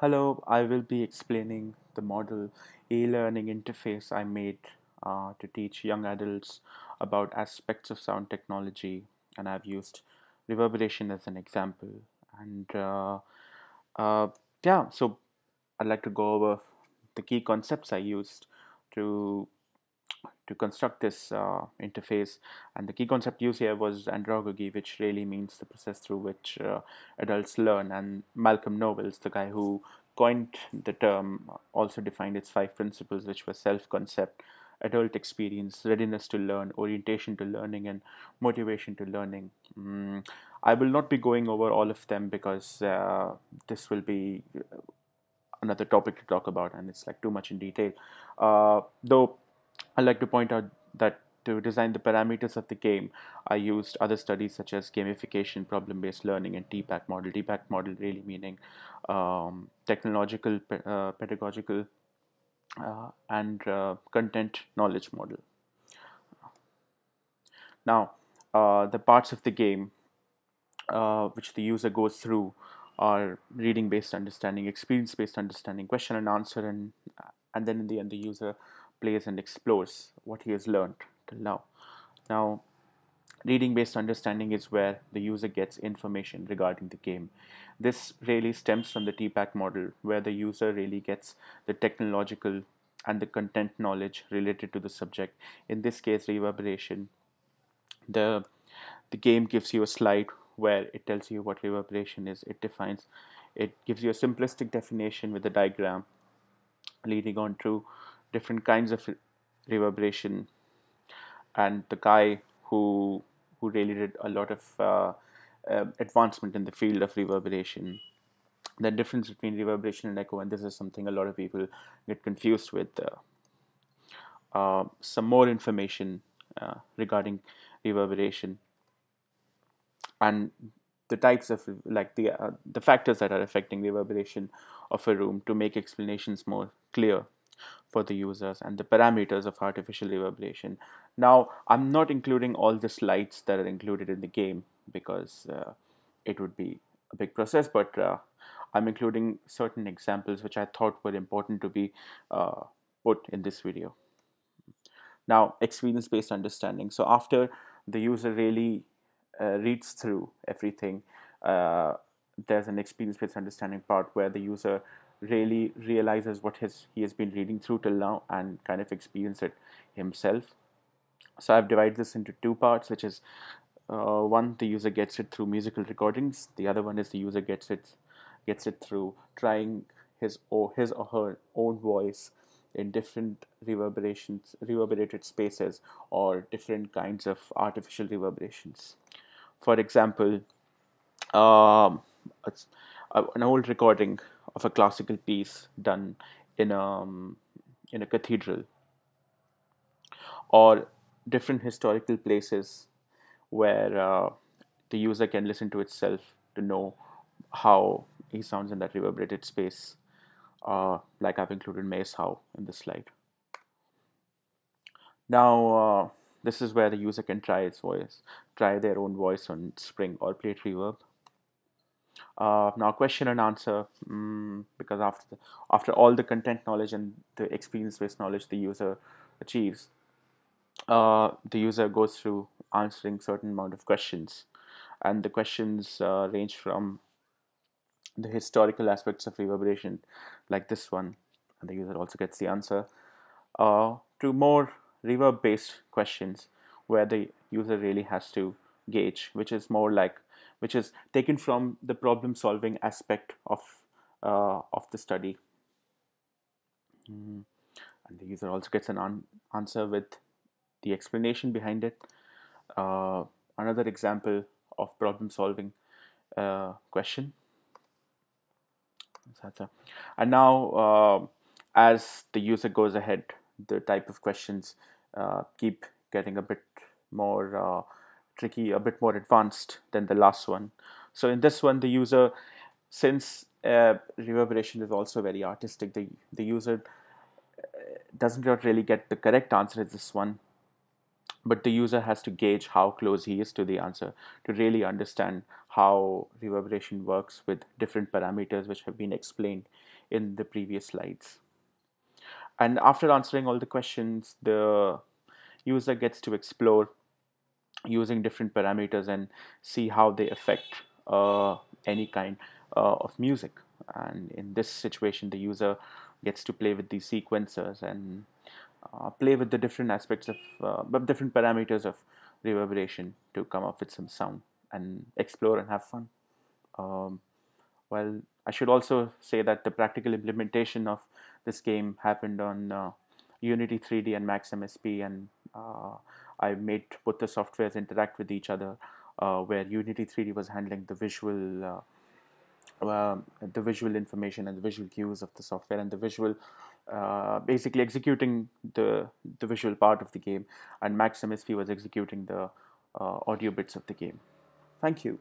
Hello, I will be explaining the model e-learning interface I made to teach young adults about aspects of sound technology, and I've used reverberation as an example. And uh, yeah, so I'd like to go over the key concepts I used to construct this interface. And the key concept used here was andragogy, which really means the process through which adults learn. And Malcolm Knowles, the guy who coined the term, also defined its five principles, which were self-concept, adult experience, readiness to learn, orientation to learning, and motivation to learning. I will not be going over all of them because this will be another topic to talk about, and it's like too much in detail. Though I like to point out that to design the parameters of the game, I used other studies such as gamification, problem-based learning, and TPAC model. TPAC model really meaning technological, pedagogical, and content knowledge model. Now, the parts of the game which the user goes through are reading based understanding, experience based understanding, question and answer, and then in the end the user plays and explores what he has learned till now. Now, reading based understanding is where the user gets information regarding the game. This really stems from the TPAC model, where the user really gets the technological and the content knowledge related to the subject. In this case, reverberation. The the game gives you a slide where it tells you what reverberation is. It gives you a simplistic definition with a diagram leading on to different kinds of reverberation. And the guy who really did a lot of advancement in the field of reverberation, the difference between reverberation and echo, and this is something a lot of people get confused with. Some more information regarding reverberation and the types of like the factors that are affecting reverberation of a room to make explanations more clear for the users, and the parameters of artificial reverberation. Now, I'm not including all the slides that are included in the game because it would be a big process, but I'm including certain examples which I thought were important to be uh, put in this video. Now, experience-based understanding. So after the user really reads through everything, uh, there's an experience-based understanding part where the user really realizes what he has been reading through till now and kind of experience it himself. So I've divided this into two parts, which is one, the user gets it through musical recordings. The other one is the user gets it through trying his or her own voice in different reverberated spaces, or different kinds of artificial reverberations. For example, um, it's an old recording of a classical piece done in in a cathedral, or different historical places where the user can listen to itself to know how he sounds in that reverberated space, like I've included Mace How in this slide. Now, this is where the user can try their own voice on Spring or plate reverb. Now, question and answer, because after all the content knowledge and the experience-based knowledge the user achieves, the user goes through answering certain amount of questions, and the questions range from the historical aspects of reverberation, like this one, and the user also gets the answer, to more reverb-based questions where the user really has to gauge, which is taken from the problem-solving aspect of the study. And the user also gets an answer with the explanation behind it. Uh, Another example of problem-solving question. And now, as the user goes ahead, the type of questions keep getting a bit more tricky, a bit more advanced than the last one. So in this one, the user, since reverberation is also very artistic, the user doesn't really get the correct answer in this one, but the user has to gauge how close he is to the answer to really understand how reverberation works with different parameters which have been explained in the previous slides. And after answering all the questions, the user gets to explore using different parameters and see how they affect any kind of music. And in this situation, the user gets to play with these sequencers and play with the different aspects of different parameters of reverberation to come up with some sound and explore and have fun. Um, well, I should also say that the practical implementation of this game happened on Unity 3D and Max MSP, and I made both the softwares interact with each other, where Unity 3D was handling the visual information and the visual cues of the software, and the visual basically executing the visual part of the game, and Max MSP was executing the audio bits of the game. Thank you.